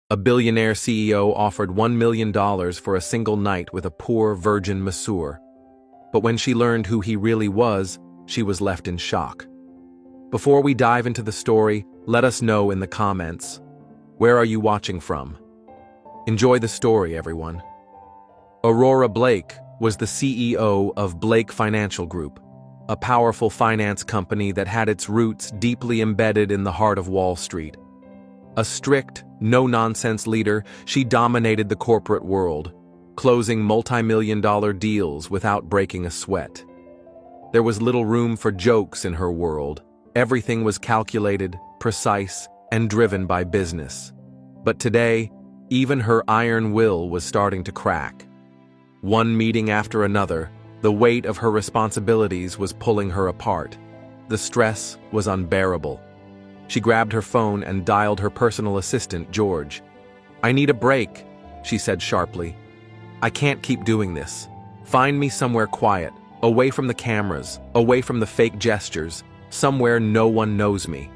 A billionaire CEO offered $1 million for a single night with a poor virgin masseur. But when she learned who he really was, she was left in shock. Before we dive into the story, let us know in the comments. Where are you watching from? Enjoy the story, everyone. Aurora Blake was the CEO of Blake Financial Group, a powerful finance company that had its roots deeply embedded in the heart of Wall Street. A strict, no-nonsense leader, she dominated the corporate world, closing multi-million-dollar deals without breaking a sweat. There was little room for jokes in her world. Everything was calculated, precise, and driven by business. But today, even her iron will was starting to crack. One meeting after another, the weight of her responsibilities was pulling her apart. The stress was unbearable. She grabbed her phone and dialed her personal assistant, George. "I need a break," she said sharply. "I can't keep doing this. Find me somewhere quiet, away from the cameras, away from the fake gestures, somewhere no one knows me."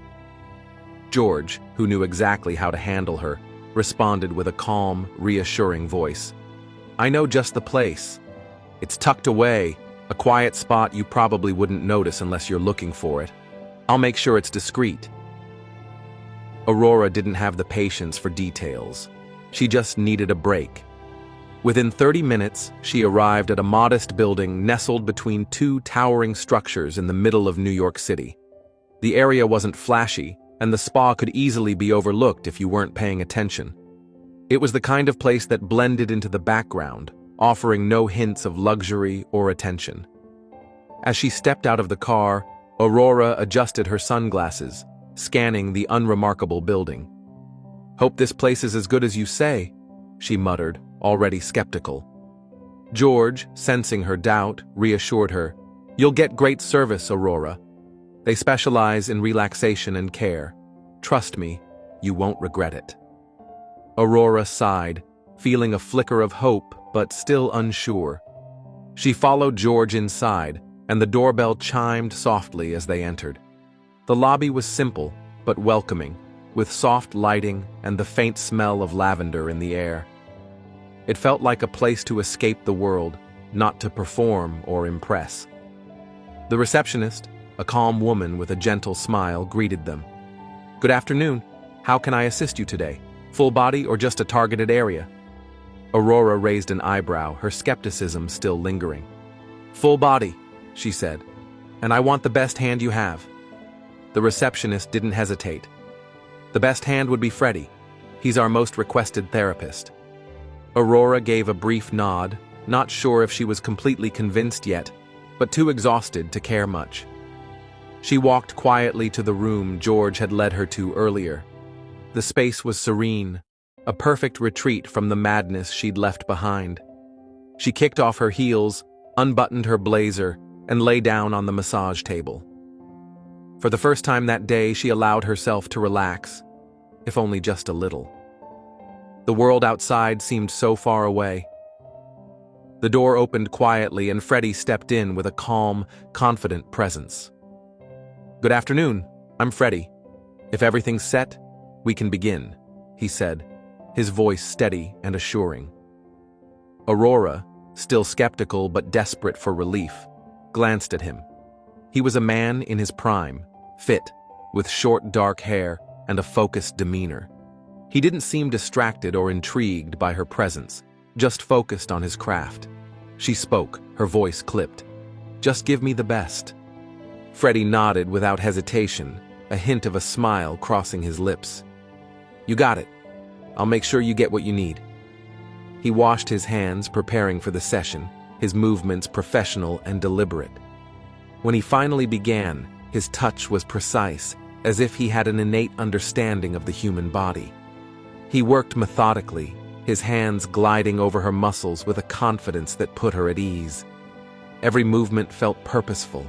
George, who knew exactly how to handle her, responded with a calm, reassuring voice. "I know just the place. It's tucked away, a quiet spot you probably wouldn't notice unless you're looking for it. I'll make sure it's discreet." Aurora didn't have the patience for details. She just needed a break. Within 30 minutes, she arrived at a modest building nestled between two towering structures in the middle of New York City. The area wasn't flashy, and the spa could easily be overlooked if you weren't paying attention. It was the kind of place that blended into the background, offering no hints of luxury or attention. As she stepped out of the car, Aurora adjusted her sunglasses, scanning the unremarkable building. "Hope this place is as good as you say," she muttered, already skeptical. George, sensing her doubt, reassured her. "You'll get great service, Aurora. They specialize in relaxation and care. Trust me, you won't regret it." Aurora sighed, feeling a flicker of hope but still unsure. She followed George inside, and the doorbell chimed softly as they entered. The lobby was simple but welcoming, with soft lighting and the faint smell of lavender in the air. It felt like a place to escape the world, not to perform or impress. The receptionist, a calm woman with a gentle smile, greeted them. "Good afternoon. How can I assist you today? Full body or just a targeted area?" Aurora raised an eyebrow, her skepticism still lingering. "Full body," she said, "and I want the best hand you have." The receptionist didn't hesitate. "The best hand would be Freddie. He's our most requested therapist." Aurora gave a brief nod, not sure if she was completely convinced yet, but too exhausted to care much. She walked quietly to the room George had led her to earlier. The space was serene, a perfect retreat from the madness she'd left behind. She kicked off her heels, unbuttoned her blazer, and lay down on the massage table. For the first time that day, she allowed herself to relax, if only just a little. The world outside seemed so far away. The door opened quietly and Freddie stepped in with a calm, confident presence. "Good afternoon, I'm Freddie. If everything's set, we can begin," he said, his voice steady and assuring. Aurora, still skeptical but desperate for relief, glanced at him. He was a man in his prime, fit, with short dark hair and a focused demeanor. He didn't seem distracted or intrigued by her presence, just focused on his craft. She spoke, her voice clipped. "Just give me the best." Freddie nodded without hesitation, a hint of a smile crossing his lips. "You got it. I'll make sure you get what you need." He washed his hands, preparing for the session, his movements professional and deliberate. When he finally began, his touch was precise, as if he had an innate understanding of the human body. He worked methodically, his hands gliding over her muscles with a confidence that put her at ease. Every movement felt purposeful,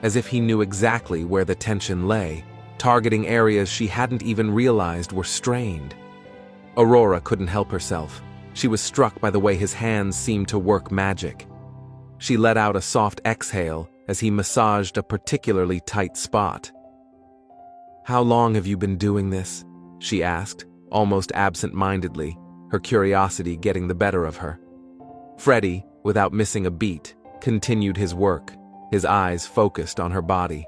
as if he knew exactly where the tension lay, targeting areas she hadn't even realized were strained. Aurora couldn't help herself. She was struck by the way his hands seemed to work magic. She let out a soft exhale as he massaged a particularly tight spot. "How long have you been doing this?" she asked, almost absent-mindedly, her curiosity getting the better of her. Freddie, without missing a beat, continued his work, his eyes focused on her body.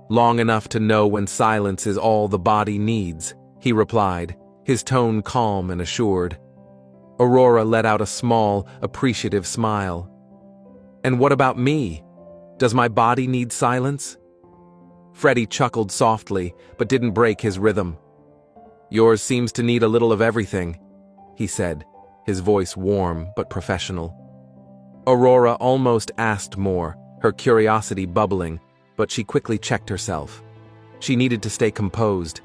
"Long enough to know when silence is all the body needs," he replied, his tone calm and assured. Aurora let out a small, appreciative smile. "And what about me? Does my body need silence?" Freddie chuckled softly, but didn't break his rhythm. "Yours seems to need a little of everything," he said, his voice warm but professional. Aurora almost asked more, her curiosity bubbling, but she quickly checked herself. She needed to stay composed.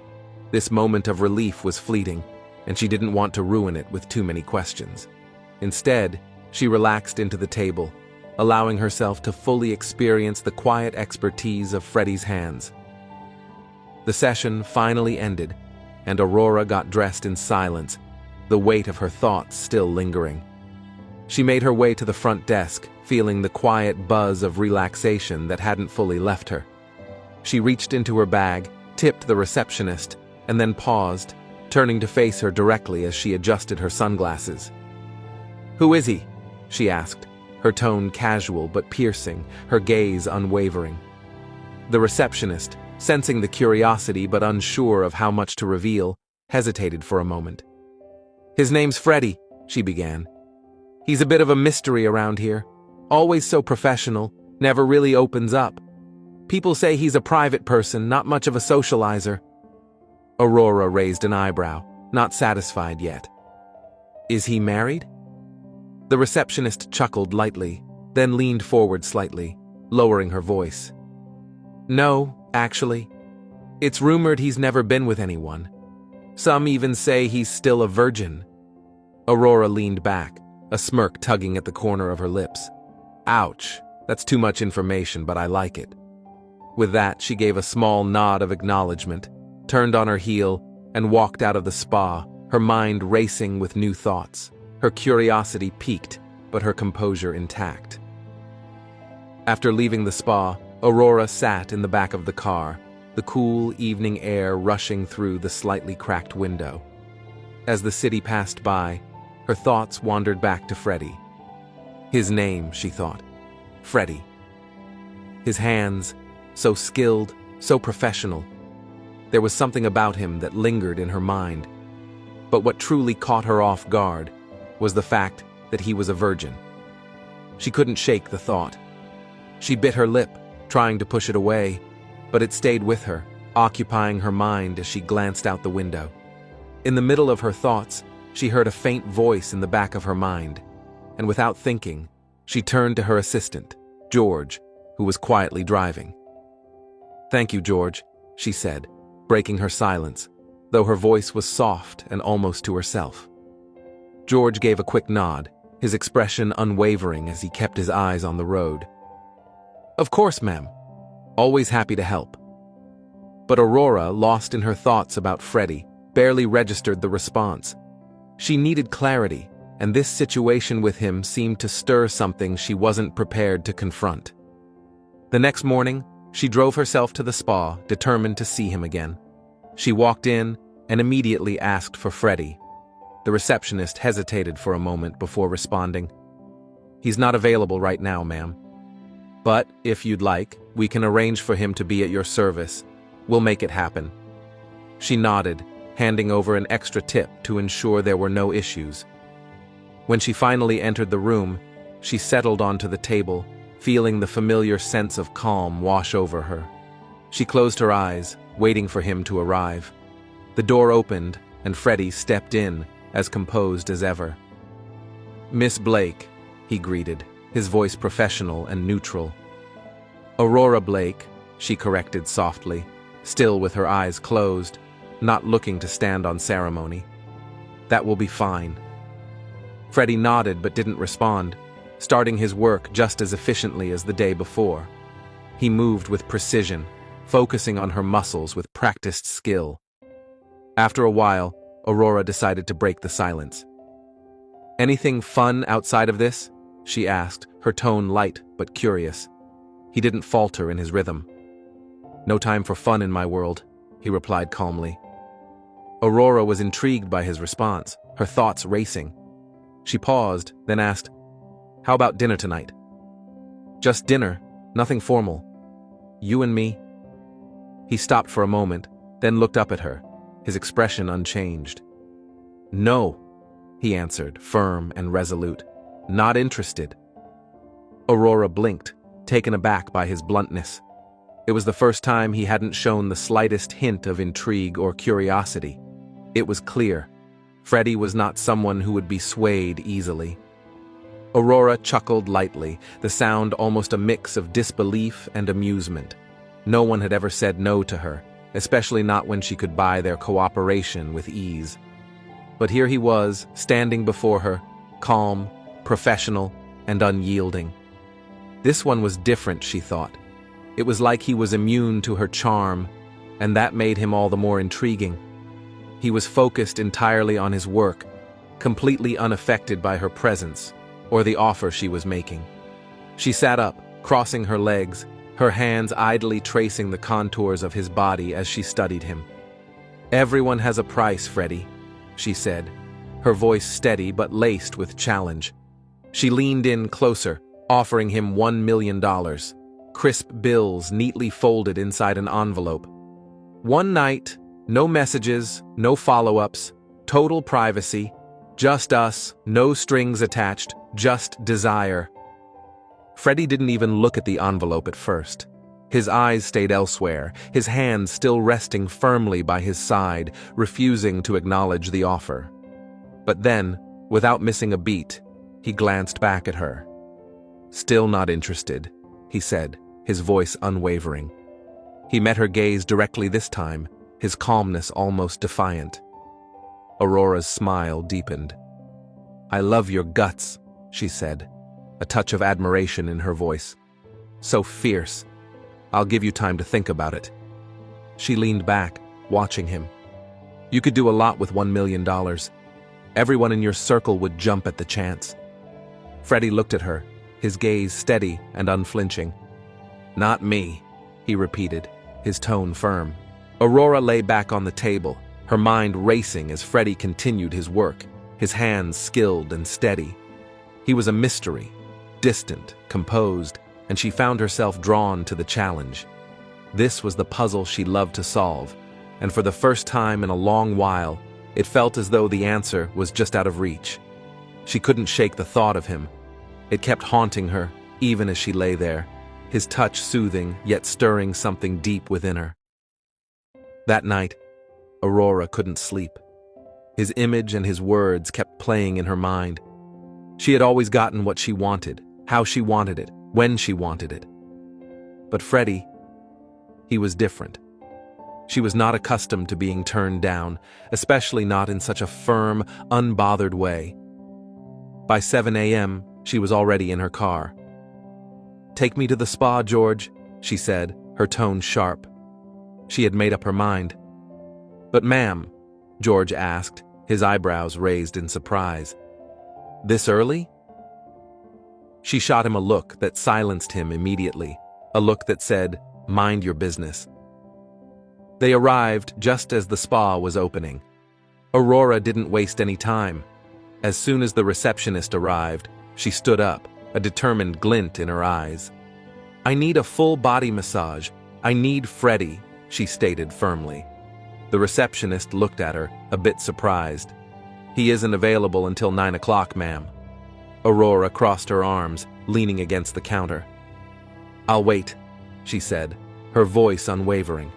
This moment of relief was fleeting, and she didn't want to ruin it with too many questions. Instead, she relaxed into the table, allowing herself to fully experience the quiet expertise of Freddie's hands. The session finally ended, and Aurora got dressed in silence, the weight of her thoughts still lingering. She made her way to the front desk, feeling the quiet buzz of relaxation that hadn't fully left her. She reached into her bag, tipped the receptionist, and then paused, turning to face her directly as she adjusted her sunglasses. "Who is he?" she asked, her tone casual but piercing, her gaze unwavering. The receptionist, sensing the curiosity but unsure of how much to reveal, hesitated for a moment. "His name's Freddie," she began. "He's a bit of a mystery around here. Always so professional, never really opens up. People say he's a private person, not much of a socializer." Aurora raised an eyebrow, not satisfied yet. "Is he married?" The receptionist chuckled lightly, then leaned forward slightly, lowering her voice. "No, actually. It's rumored he's never been with anyone. Some even say he's still a virgin." Aurora leaned back, a smirk tugging at the corner of her lips. "Ouch, that's too much information, but I like it." With that, she gave a small nod of acknowledgement, turned on her heel, and walked out of the spa, her mind racing with new thoughts, her curiosity piqued, but her composure intact. After leaving the spa, Aurora sat in the back of the car, the cool evening air rushing through the slightly cracked window. As the city passed by, her thoughts wandered back to Freddie. His name, she thought. Freddie. His hands, so skilled, so professional. There was something about him that lingered in her mind. But what truly caught her off guard was the fact that he was a virgin. She couldn't shake the thought. She bit her lip, trying to push it away, but it stayed with her, occupying her mind as she glanced out the window. In the middle of her thoughts, she heard a faint voice in the back of her mind, and without thinking, she turned to her assistant, George, who was quietly driving. "Thank you, George," she said, breaking her silence, though her voice was soft and almost to herself. George gave a quick nod, his expression unwavering as he kept his eyes on the road. "Of course, ma'am. Always happy to help." But Aurora, lost in her thoughts about Freddie, barely registered the response. She needed clarity, and this situation with him seemed to stir something she wasn't prepared to confront. The next morning, she drove herself to the spa, determined to see him again. She walked in and immediately asked for Freddie. The receptionist hesitated for a moment before responding. "He's not available right now, ma'am. But, if you'd like, we can arrange for him to be at your service. We'll make it happen." She nodded, handing over an extra tip to ensure there were no issues. When she finally entered the room, she settled onto the table, feeling the familiar sense of calm wash over her. She closed her eyes, waiting for him to arrive. The door opened, and Freddie stepped in, as composed as ever. "Miss Blake," he greeted, his voice professional and neutral. "Aurora Blake," she corrected softly, still with her eyes closed, not looking to stand on ceremony. "That will be fine." Freddie nodded but didn't respond, starting his work just as efficiently as the day before. He moved with precision, focusing on her muscles with practiced skill. After a while, Aurora decided to break the silence. "Anything fun outside of this?" she asked, her tone light but curious. He didn't falter in his rhythm. "No time for fun in my world," he replied calmly. Aurora was intrigued by his response, her thoughts racing. She paused, then asked, "How about dinner tonight?" "Just dinner, nothing formal. You and me." He stopped for a moment, then looked up at her, his expression unchanged. "No," he answered, firm and resolute. "Not interested." Aurora blinked, taken aback by his bluntness. It was the first time he hadn't shown the slightest hint of intrigue or curiosity. It was clear. Freddie was not someone who would be swayed easily. Aurora chuckled lightly, the sound almost a mix of disbelief and amusement. No one had ever said no to her, especially not when she could buy their cooperation with ease. But here he was, standing before her, calm, professional, and unyielding. This one was different, she thought. It was like he was immune to her charm, and that made him all the more intriguing. He was focused entirely on his work, completely unaffected by her presence or the offer she was making. She sat up, crossing her legs, her hands idly tracing the contours of his body as she studied him. "Everyone has a price, Freddie," she said, her voice steady but laced with challenge. She leaned in closer, offering him $1 million, crisp bills neatly folded inside an envelope. One night, no messages, no follow-ups, total privacy, just us, no strings attached, just desire. Freddie didn't even look at the envelope at first. His eyes stayed elsewhere, his hands still resting firmly by his side, refusing to acknowledge the offer. But then, without missing a beat, he glanced back at her. "Still not interested," he said, his voice unwavering. He met her gaze directly this time, his calmness almost defiant. Aurora's smile deepened. "I love your guts," she said, a touch of admiration in her voice. "So fierce. I'll give you time to think about it." She leaned back, watching him. "You could do a lot with $1 million. Everyone in your circle would jump at the chance." Freddie looked at her, his gaze steady and unflinching. "Not me," he repeated, his tone firm. Aurora lay back on the table, her mind racing as Freddie continued his work, his hands skilled and steady. He was a mystery, distant, composed, and she found herself drawn to the challenge. This was the puzzle she loved to solve, and for the first time in a long while, it felt as though the answer was just out of reach. She couldn't shake the thought of him. It kept haunting her, even as she lay there, his touch soothing yet stirring something deep within her. That night, Aurora couldn't sleep. His image and his words kept playing in her mind. She had always gotten what she wanted, how she wanted it, when she wanted it. But Freddie, he was different. She was not accustomed to being turned down, especially not in such a firm, unbothered way. By 7 a.m., she was already in her car. "Take me to the spa, George," she said, her tone sharp. She had made up her mind. "But ma'am," George asked, his eyebrows raised in surprise. "This early?" She shot him a look that silenced him immediately, a look that said, "Mind your business." They arrived just as the spa was opening. Aurora didn't waste any time. As soon as the receptionist arrived, she stood up, a determined glint in her eyes. "I need a full-body massage. I need Freddie," she stated firmly. The receptionist looked at her, a bit surprised. "He isn't available until 9 o'clock, ma'am." Aurora crossed her arms, leaning against the counter. "I'll wait," she said, her voice unwavering.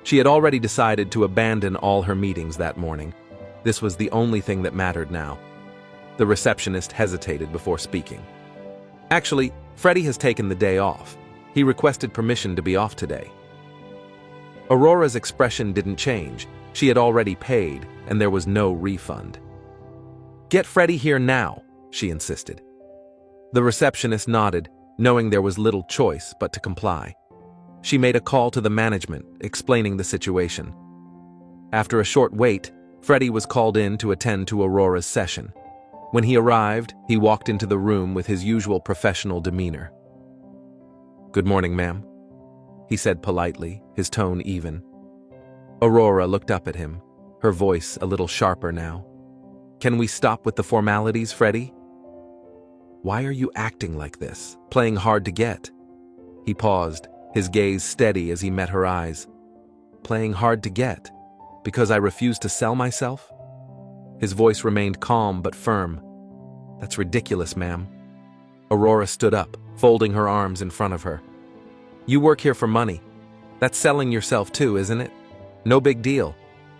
She had already decided to abandon all her meetings that morning. This was the only thing that mattered now. The receptionist hesitated before speaking. "Actually, Freddie has taken the day off. He requested permission to be off today." Aurora's expression didn't change. She had already paid, and there was no refund. "Get Freddie here now," she insisted. The receptionist nodded, knowing there was little choice but to comply. She made a call to the management, explaining the situation. After a short wait, Freddie was called in to attend to Aurora's session. When he arrived, he walked into the room with his usual professional demeanor. "Good morning, ma'am," he said politely, his tone even. Aurora looked up at him, her voice a little sharper now. "Can we stop with the formalities, Freddie? Why are you acting like this, playing hard to get?" He paused, his gaze steady as he met her eyes. "Playing hard to get? Because I refuse to sell myself?" His voice remained calm but firm. "That's ridiculous, ma'am." Aurora stood up, folding her arms in front of her. "You work here for money. That's selling yourself too, isn't it? No big deal.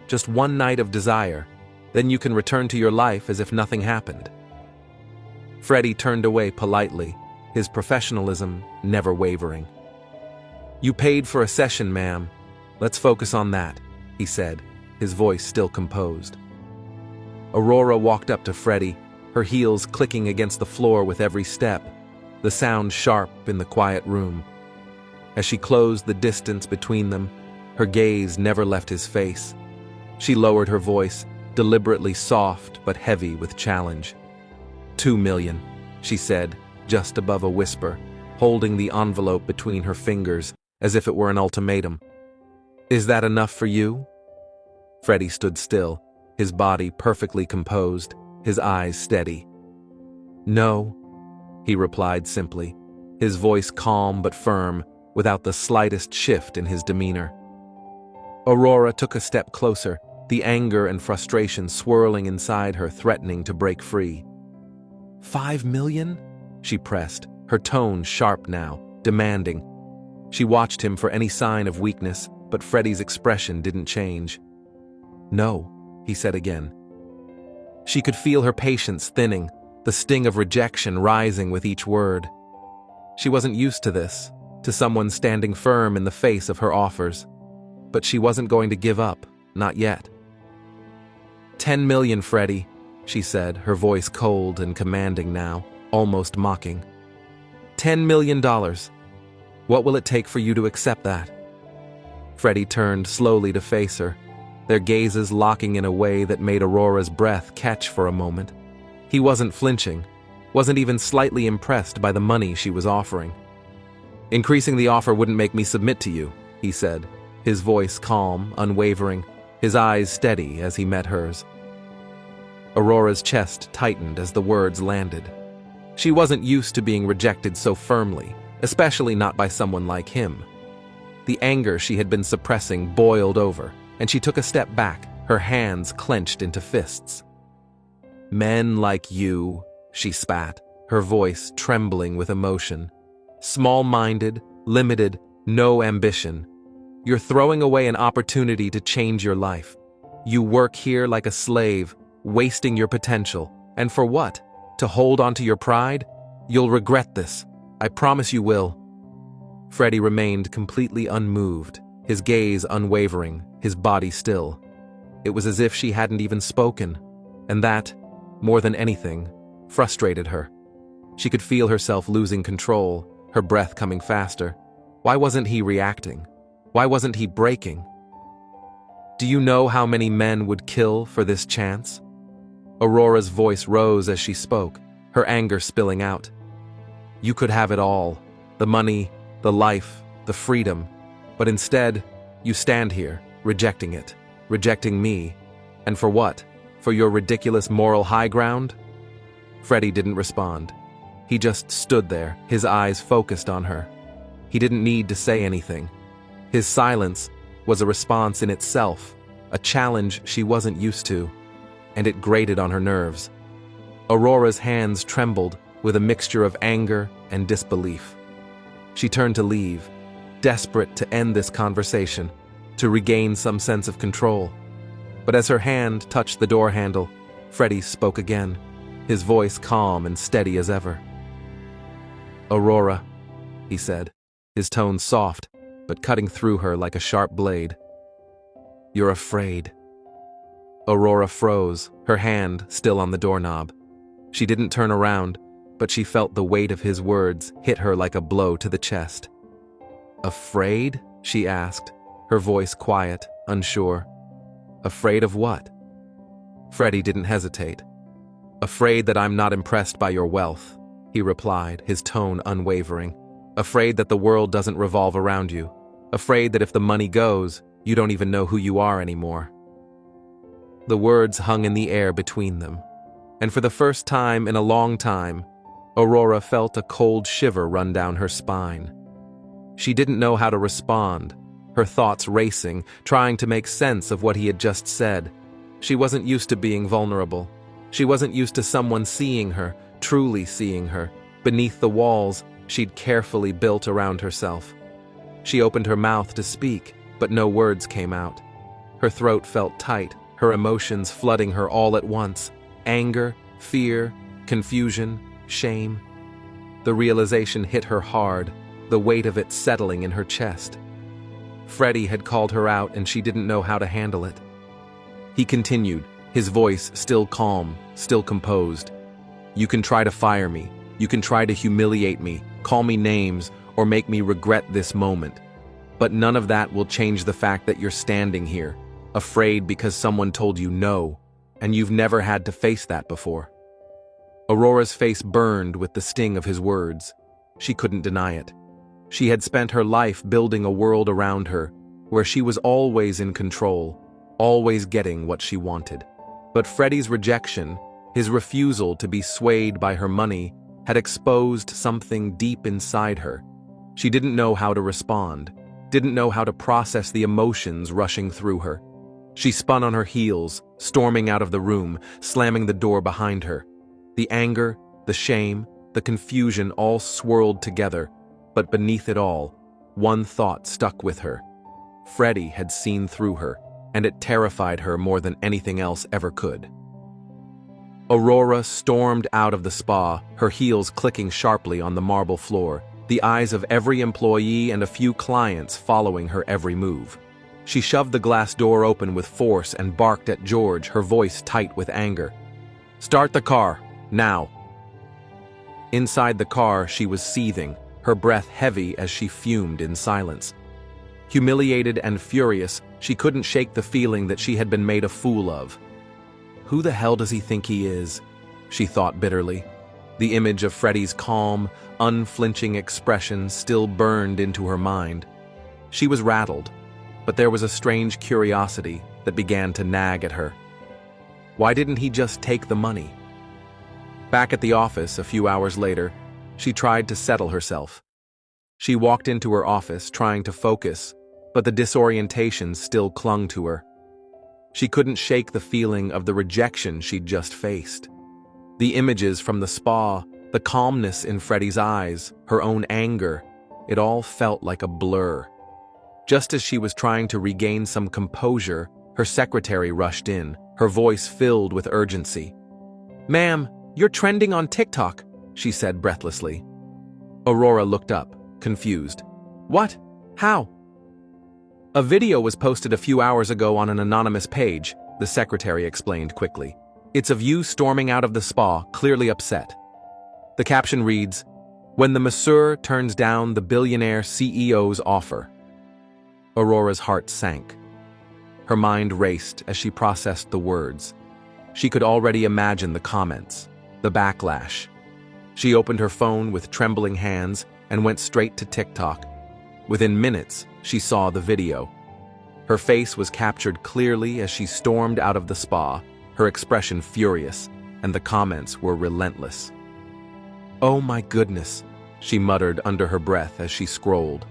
Just one night of desire. Then you can return to your life as if nothing happened." Freddie turned away politely, his professionalism never wavering. "You paid for a session, ma'am. Let's focus on that," he said, his voice still composed. Aurora walked up to Freddie, her heels clicking against the floor with every step, the sound sharp in the quiet room. As she closed the distance between them, her gaze never left his face. She lowered her voice, deliberately soft but heavy with challenge. "2 million, she said, just above a whisper, holding the envelope between her fingers as if it were an ultimatum. "Is that enough for you?" Freddie stood still, his body perfectly composed, his eyes steady. "No," he replied simply, his voice calm but firm, without the slightest shift in his demeanor. Aurora took a step closer, the anger and frustration swirling inside her, threatening to break free. "5 million?" she pressed, her tone sharp now, demanding. She watched him for any sign of weakness, but Freddie's expression didn't change. "No," he said again. She could feel her patience thinning, the sting of rejection rising with each word. She wasn't used to this, to someone standing firm in the face of her offers. But she wasn't going to give up, not yet. 10 million, Freddie, she said, her voice cold and commanding now, almost mocking. $10 million. What will it take for you to accept that? Freddie turned slowly to face her, their gazes locking in a way that made Aurora's breath catch for a moment. He wasn't flinching, wasn't even slightly impressed by the money she was offering. "Increasing the offer wouldn't make me submit to you," he said, his voice calm, unwavering, his eyes steady as he met hers. Aurora's chest tightened as the words landed. She wasn't used to being rejected so firmly, especially not by someone like him. The anger she had been suppressing boiled over, and she took a step back, her hands clenched into fists. "Men like you," she spat, her voice trembling with emotion. "Small-minded, limited, no ambition. You're throwing away an opportunity to change your life. You work here like a slave, wasting your potential. And for what? To hold onto your pride? You'll regret this. I promise you will." Freddie remained completely unmoved, his gaze unwavering, his body still. It was as if she hadn't even spoken, and that, more than anything, frustrated her. She could feel herself losing control, her breath coming faster. Why wasn't he reacting? Why wasn't he breaking? "Do you know how many men would kill for this chance?" Aurora's voice rose as she spoke, her anger spilling out. "You could have it all, the money, the life, the freedom, but instead, you stand here, rejecting it, rejecting me. And for what? For your ridiculous moral high ground?" Freddie didn't respond. He just stood there, his eyes focused on her. He didn't need to say anything. His silence was a response in itself, a challenge she wasn't used to, and it grated on her nerves. Aurora's hands trembled with a mixture of anger and disbelief. She turned to leave, desperate to end this conversation, to regain some sense of control. But as her hand touched the door handle, Freddie spoke again, his voice calm and steady as ever. "Aurora," he said, his tone soft, but cutting through her like a sharp blade. "You're afraid." Aurora froze, her hand still on the doorknob. She didn't turn around, but she felt the weight of his words hit her like a blow to the chest. "Afraid?" she asked, her voice quiet, unsure. "Afraid of what?" Freddie didn't hesitate. "Afraid that I'm not impressed by your wealth," he replied, his tone unwavering. "Afraid that the world doesn't revolve around you. Afraid that if the money goes, you don't even know who you are anymore." The words hung in the air between them. And for the first time in a long time, Aurora felt a cold shiver run down her spine. She didn't know how to respond, her thoughts racing, trying to make sense of what he had just said. She wasn't used to being vulnerable. She wasn't used to someone seeing her, truly seeing her, beneath the walls she'd carefully built around herself. She opened her mouth to speak, but no words came out. Her throat felt tight, her emotions flooding her all at once. Anger, fear, confusion, shame. The realization hit her hard, the weight of it settling in her chest. Freddie had called her out and she didn't know how to handle it. He continued, his voice still calm, still composed. "You can try to fire me. You can try to humiliate me, call me names, or make me regret this moment. But none of that will change the fact that you're standing here, afraid because someone told you no, and you've never had to face that before." Aurora's face burned with the sting of his words. She couldn't deny it. She had spent her life building a world around her, where she was always in control, always getting what she wanted. But Freddie's rejection, his refusal to be swayed by her money, had exposed something deep inside her. She didn't know how to respond, didn't know how to process the emotions rushing through her. She spun on her heels, storming out of the room, slamming the door behind her. The anger, the shame, the confusion all swirled together, but beneath it all, one thought stuck with her. Freddie had seen through her, and it terrified her more than anything else ever could. Aurora stormed out of the spa, her heels clicking sharply on the marble floor, the eyes of every employee and a few clients following her every move. She shoved the glass door open with force and barked at George, her voice tight with anger. "Start the car, now." Inside the car, she was seething, her breath heavy as she fumed in silence. Humiliated and furious, she couldn't shake the feeling that she had been made a fool of. "Who the hell does he think he is?" she thought bitterly. The image of Freddie's calm, unflinching expression still burned into her mind. She was rattled, but there was a strange curiosity that began to nag at her. Why didn't he just take the money? Back at the office a few hours later, she tried to settle herself. She walked into her office trying to focus, but the disorientation still clung to her. She couldn't shake the feeling of the rejection she'd just faced. The images from the spa, the calmness in Freddie's eyes, her own anger, it all felt like a blur. Just as she was trying to regain some composure, her secretary rushed in, her voice filled with urgency. "Ma'am, you're trending on TikTok," she said breathlessly. Aurora looked up, confused. "What? How?" "A video was posted a few hours ago on an anonymous page," the secretary explained quickly. "It's of you storming out of the spa, clearly upset. The caption reads, 'When the masseur turns down the billionaire CEO's offer.'" Aurora's heart sank. Her mind raced as she processed the words. She could already imagine the comments, the backlash. She opened her phone with trembling hands and went straight to TikTok. Within minutes, she saw the video. Her face was captured clearly as she stormed out of the spa, her expression furious, and the comments were relentless. "Oh my goodness," she muttered under her breath as she scrolled.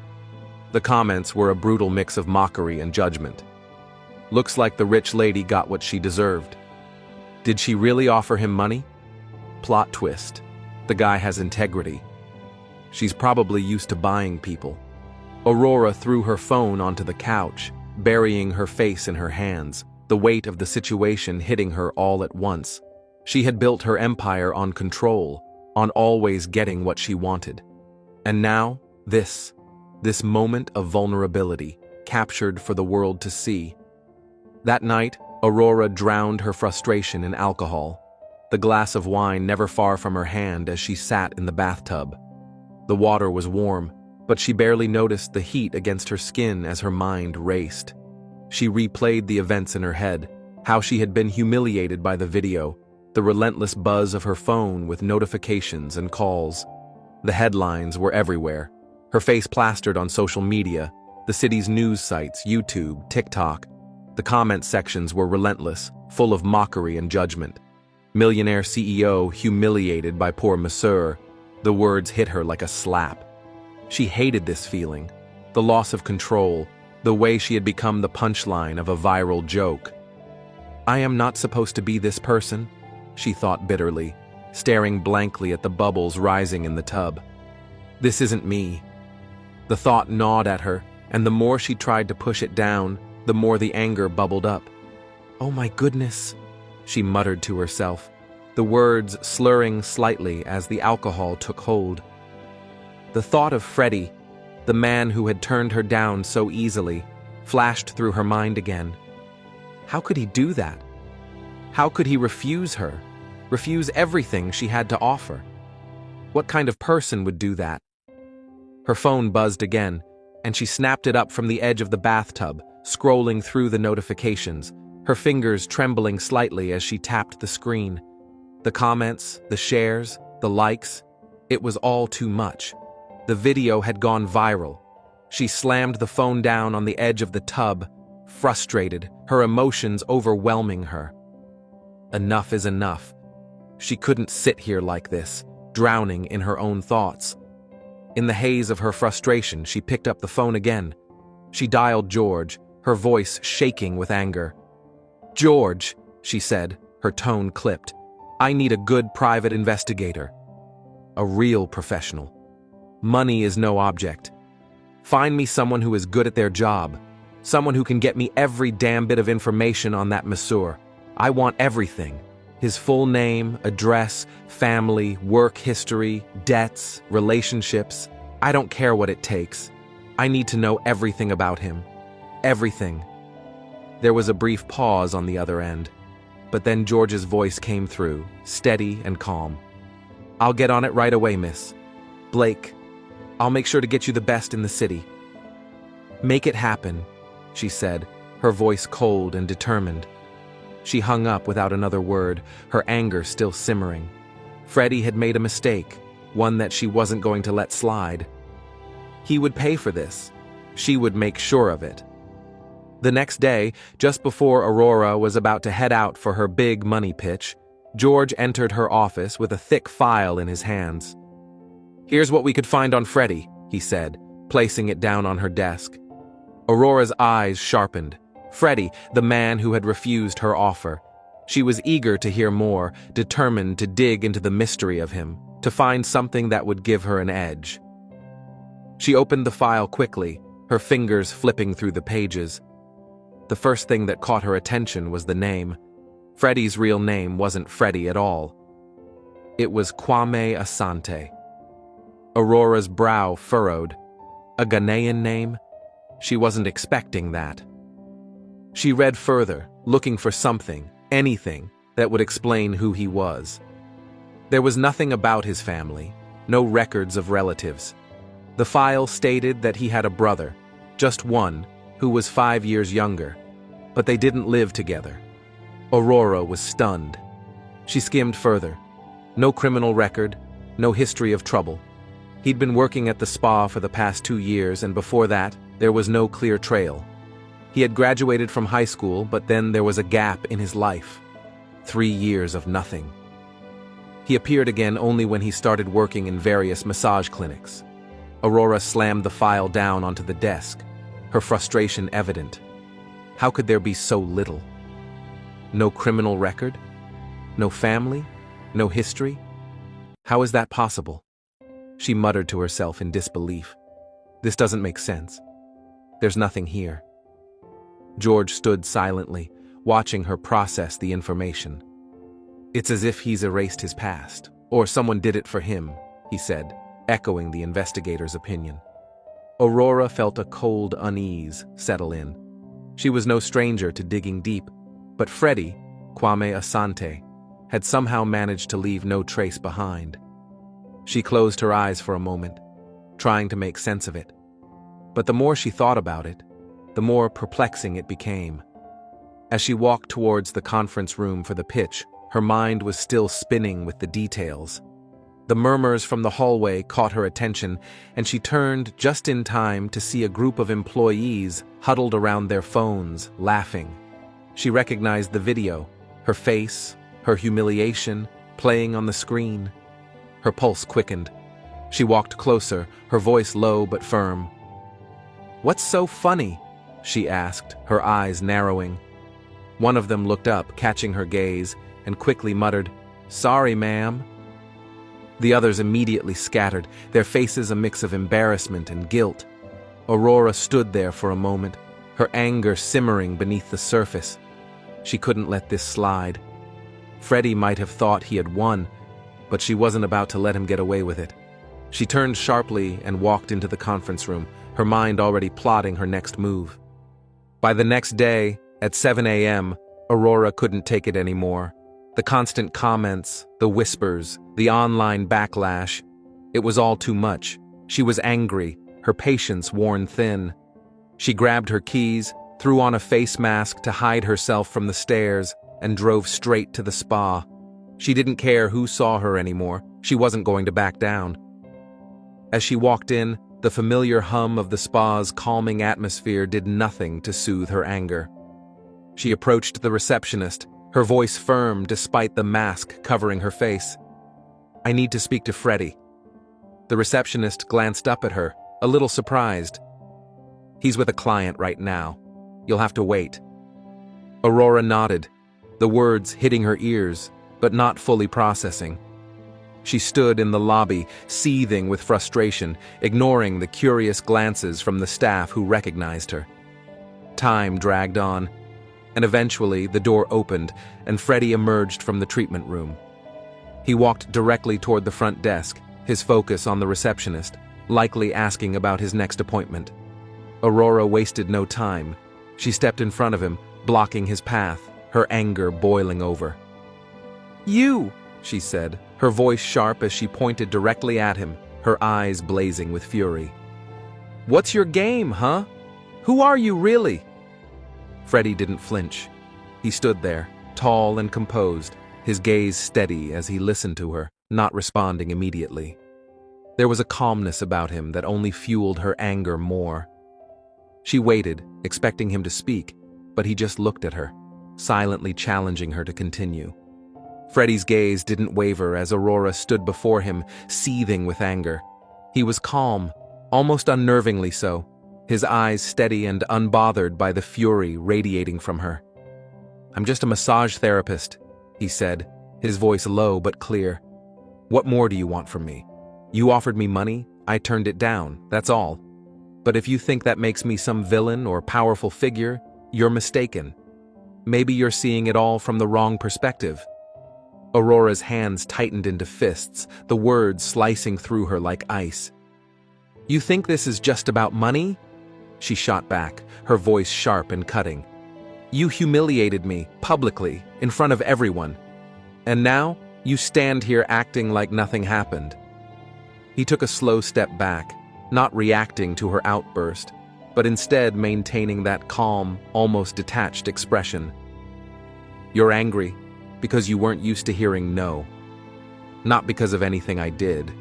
The comments were a brutal mix of mockery and judgment. "Looks like the rich lady got what she deserved. Did she really offer him money? Plot twist. The guy has integrity. She's probably used to buying people." Aurora threw her phone onto the couch, burying her face in her hands, the weight of the situation hitting her all at once. She had built her empire on control, on always getting what she wanted. And now, this moment of vulnerability, captured for the world to see. That night, Aurora drowned her frustration in alcohol, the glass of wine never far from her hand as she sat in the bathtub. The water was warm, but she barely noticed the heat against her skin as her mind raced. She replayed the events in her head, how she had been humiliated by the video, the relentless buzz of her phone with notifications and calls. The headlines were everywhere, her face plastered on social media, the city's news sites, YouTube, TikTok. The comment sections were relentless, full of mockery and judgment. Millionaire CEO humiliated by poor MASSEUR. The words hit her like a slap. She hated this feeling, the loss of control, the way she had become the punchline of a viral joke. I am not supposed to be this person, she thought bitterly, staring blankly at the bubbles rising in the tub. This isn't me. The thought gnawed at her, and the more she tried to push it down, the more the anger bubbled up. Oh my goodness, she muttered to herself, the words slurring slightly as the alcohol took hold. The thought of Freddie, the man who had turned her down so easily, flashed through her mind again. How could he do that? How could he refuse her? Refuse everything she had to offer? What kind of person would do that? Her phone buzzed again, and she snapped it up from the edge of the bathtub, scrolling through the notifications, her fingers trembling slightly as she tapped the screen. The comments, the shares, the likes, it was all too much. The video had gone viral. She slammed the phone down on the edge of the tub, frustrated, her emotions overwhelming her. Enough is enough. She couldn't sit here like this, drowning in her own thoughts. In the haze of her frustration, she picked up the phone again. She dialed George, her voice shaking with anger. "George," she said, her tone clipped, "I need a good private investigator. A real professional. Money is no object. Find me someone who is good at their job. Someone who can get me every damn bit of information on that MASSEUR. I want everything. His full name, address, family, work history, debts, relationships. I don't care what it takes. I need to know everything about him. Everything." There was a brief pause on the other end, but then George's voice came through, steady and calm. "I'll get on it right away, Miss Blake. I'll make sure to get you the best in the city." "Make it happen," she said, her voice cold and determined. She hung up without another word, her anger still simmering. Freddie had made a mistake, one that she wasn't going to let slide. He would pay for this. She would make sure of it. The next day, just before Aurora was about to head out for her big money pitch, George entered her office with a thick file in his hands. "Here's what we could find on Freddie," he said, placing it down on her desk. Aurora's eyes sharpened. Freddie, the man who had refused her offer. She was eager to hear more, determined to dig into the mystery of him, to find something that would give her an edge. She opened the file quickly, her fingers flipping through the pages. The first thing that caught her attention was the name. Freddie's real name wasn't Freddie at all. It was Kwame Asante. Aurora's brow furrowed. A Ghanaian name? She wasn't expecting that. She read further, looking for something, anything, that would explain who he was. There was nothing about his family, no records of relatives. The file stated that he had a brother, just one, who was 5 years younger, but they didn't live together. Aurora was stunned. She skimmed further. No criminal record, no history of trouble. He'd been working at the spa for the past 2 years, and before that, there was no clear trail. He had graduated from high school, but then there was a gap in his life. 3 years of nothing. He appeared again only when he started working in various massage clinics. Aurora slammed the file down onto the desk, her frustration evident. How could there be so little? No criminal record? No family? No history? How is that possible? She muttered to herself in disbelief. This doesn't make sense. There's nothing here. George stood silently, watching her process the information. It's as if he's erased his past, or someone did it for him, he said, echoing the investigator's opinion. Aurora felt a cold unease settle in. She was no stranger to digging deep, but Freddie, Kwame Asante, had somehow managed to leave no trace behind. She closed her eyes for a moment, trying to make sense of it. But the more she thought about it, the more perplexing it became. As she walked towards the conference room for the pitch, her mind was still spinning with the details. The murmurs from the hallway caught her attention, and she turned just in time to see a group of employees huddled around their phones, laughing. She recognized the video, her face, her humiliation, playing on the screen. Her pulse quickened. She walked closer, her voice low but firm. "What's so funny?" she asked, her eyes narrowing. One of them looked up, catching her gaze, and quickly muttered, "Sorry, ma'am." The others immediately scattered, their faces a mix of embarrassment and guilt. Aurora stood there for a moment, her anger simmering beneath the surface. She couldn't let this slide. Freddie might have thought he had won, but she wasn't about to let him get away with it. She turned sharply and walked into the conference room, her mind already plotting her next move. By the next day, at 7 a.m., Aurora couldn't take it anymore. The constant comments, the whispers, the online backlash. It was all too much. She was angry, her patience worn thin. She grabbed her keys, threw on a face mask to hide herself from the stares, and drove straight to the spa. She didn't care who saw her anymore. She wasn't going to back down. As she walked in, the familiar hum of the spa's calming atmosphere did nothing to soothe her anger. She approached the receptionist, her voice firm despite the mask covering her face. "I need to speak to Freddie." The receptionist glanced up at her, a little surprised. "He's with a client right now. You'll have to wait." Aurora nodded, the words hitting her ears, but not fully processing. She stood in the lobby, seething with frustration, ignoring the curious glances from the staff who recognized her. Time dragged on, and eventually the door opened and Freddie emerged from the treatment room. He walked directly toward the front desk, his focus on the receptionist, likely asking about his next appointment. Aurora wasted no time. She stepped in front of him, blocking his path, her anger boiling over. "You!" she said, her voice sharp as she pointed directly at him, her eyes blazing with fury. "What's your game, huh? Who are you really?" Freddie didn't flinch. He stood there, tall and composed, his gaze steady as he listened to her, not responding immediately. There was a calmness about him that only fueled her anger more. She waited, expecting him to speak, but he just looked at her, silently challenging her to continue. Freddie's gaze didn't waver as Aurora stood before him, seething with anger. He was calm, almost unnervingly so, his eyes steady and unbothered by the fury radiating from her. "I'm just a massage therapist," he said, his voice low but clear. "What more do you want from me? You offered me money, I turned it down, that's all. But if you think that makes me some villain or powerful figure, you're mistaken. Maybe you're seeing it all from the wrong perspective." Aurora's hands tightened into fists, the words slicing through her like ice. "You think this is just about money?" She shot back, her voice sharp and cutting. "You humiliated me, publicly, in front of everyone. And now, you stand here acting like nothing happened." He took a slow step back, not reacting to her outburst, but instead maintaining that calm, almost detached expression. "You're angry because you weren't used to hearing no. Not because of anything I did.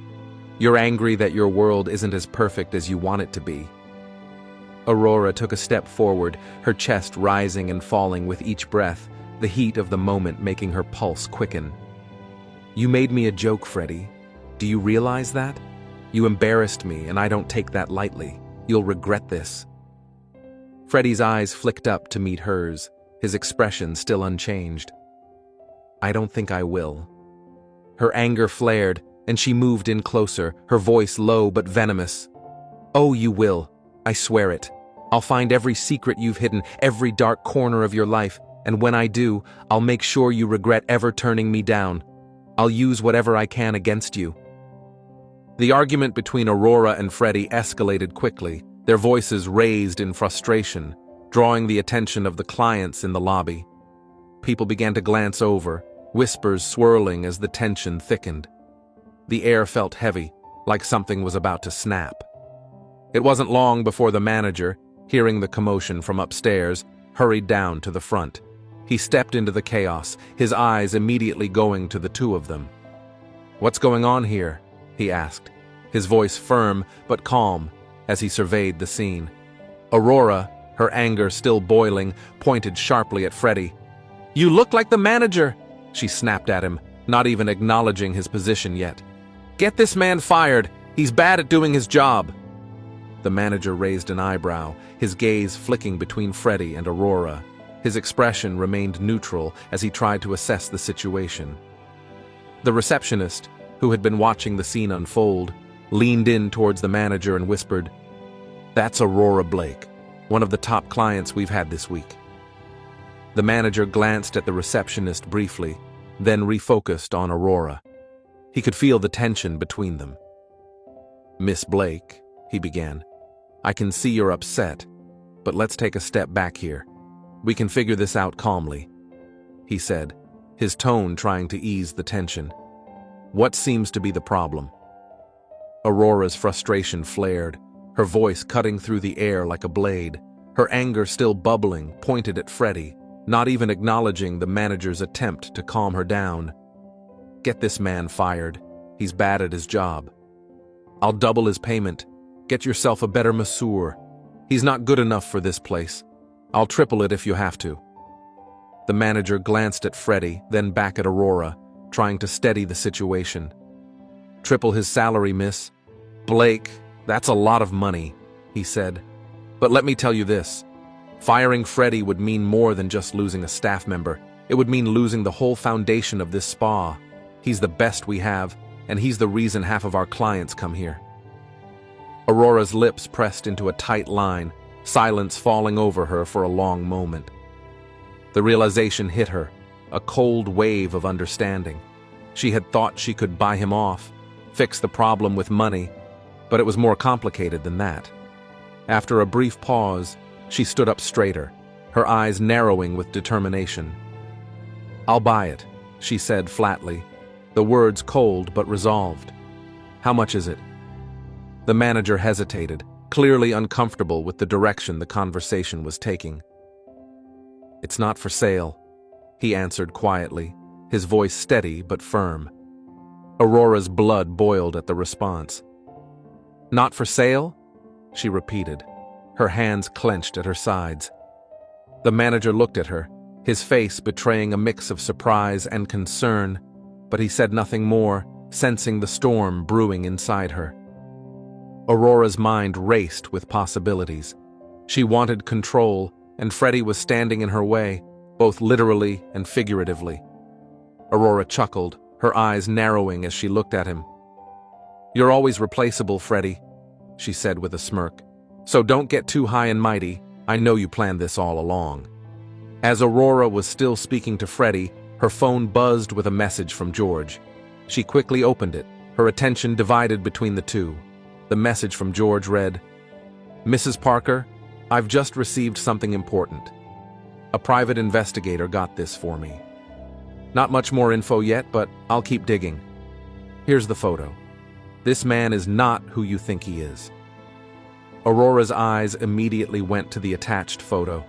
You're angry that your world isn't as perfect as you want it to be." Aurora took a step forward, her chest rising and falling with each breath, the heat of the moment making her pulse quicken. "You made me a joke, Freddie. Do you realize that? You embarrassed me, and I don't take that lightly. You'll regret this." Freddie's eyes flicked up to meet hers, his expression still unchanged. "I don't think I will." Her anger flared, and she moved in closer, her voice low but venomous. "Oh, you will. I swear it. I'll find every secret you've hidden, every dark corner of your life, and when I do, I'll make sure you regret ever turning me down. I'll use whatever I can against you." The argument between Aurora and Freddie escalated quickly, their voices raised in frustration, drawing the attention of the clients in the lobby. People began to glance over, whispers swirling as the tension thickened. The air felt heavy, like something was about to snap. It wasn't long before the manager, hearing the commotion from upstairs, hurried down to the front. He stepped into the chaos, his eyes immediately going to the two of them. "What's going on here?" he asked, his voice firm but calm as he surveyed the scene. Aurora, Her anger, still boiling, pointed sharply at Freddie. "You look like the manager," she snapped at him, not even acknowledging his position yet. "Get this man fired. He's bad at doing his job." The manager raised an eyebrow, his gaze flicking between Freddie and Aurora. His expression remained neutral as he tried to assess the situation. The receptionist, who had been watching the scene unfold, leaned in towards the manager and whispered, "That's Aurora Blake, one of the top clients we've had this week." The manager glanced at the receptionist briefly, then refocused on Aurora. He could feel the tension between them. "Miss Blake," he began, "I can see you're upset, but let's take a step back here. We can figure this out calmly," he said, his tone trying to ease the tension. "What seems to be the problem?" Aurora's frustration flared, her voice cutting through the air like a blade, her anger still bubbling, pointed at Freddie, not even acknowledging the manager's attempt to calm her down. "Get this man fired. He's bad at his job. I'll double his payment. Get yourself a better masseur. He's not good enough for this place. I'll triple it if you have to." The manager glanced at Freddie, then back at Aurora, trying to steady the situation. "Triple his salary, miss. Blake, that's a lot of money," he said. "But let me tell you this. Firing Freddie would mean more than just losing a staff member. It would mean losing the whole foundation of this spa. He's the best we have, and he's the reason half of our clients come here." Aurora's lips pressed into a tight line, silence falling over her for a long moment. The realization hit her, a cold wave of understanding. She had thought she could buy him off, fix the problem with money, but it was more complicated than that. After a brief pause, she stood up straighter, her eyes narrowing with determination. "I'll buy it," she said flatly, the words cold but resolved. "How much is it?" The manager hesitated, clearly uncomfortable with the direction the conversation was taking. "It's not for sale," he answered quietly, his voice steady but firm. Aurora's blood boiled at the response. "Not for sale?" she repeated, her hands clenched at her sides. The manager looked at her, his face betraying a mix of surprise and concern, but he said nothing more, sensing the storm brewing inside her. Aurora's mind raced with possibilities. She wanted control, and Freddie was standing in her way, both literally and figuratively. Aurora chuckled, her eyes narrowing as she looked at him. "You're always replaceable, Freddie," she said with a smirk. "So don't get too high and mighty. I know you planned this all along." As Aurora was still speaking to Freddie, her phone buzzed with a message from George. She quickly opened it, her attention divided between the two. The message from George read, "Mrs. Parker, I've just received something important. A private investigator got this for me. Not much more info yet, but I'll keep digging. Here's the photo. This man is not who you think he is." Aurora's eyes immediately went to the attached photo.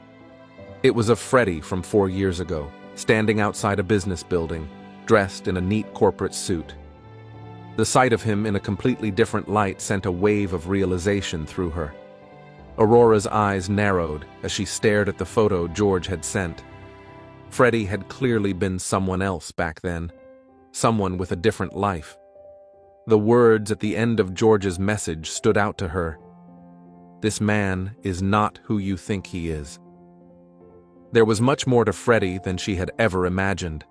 It was of Freddie from 4 years ago, standing outside a business building, dressed in a neat corporate suit. The sight of him in a completely different light sent a wave of realization through her. Aurora's eyes narrowed as she stared at the photo George had sent. Freddie had clearly been someone else back then, someone with a different life. The words at the end of George's message stood out to her. "This man is not who you think he is." There was much more to Freddie than she had ever imagined.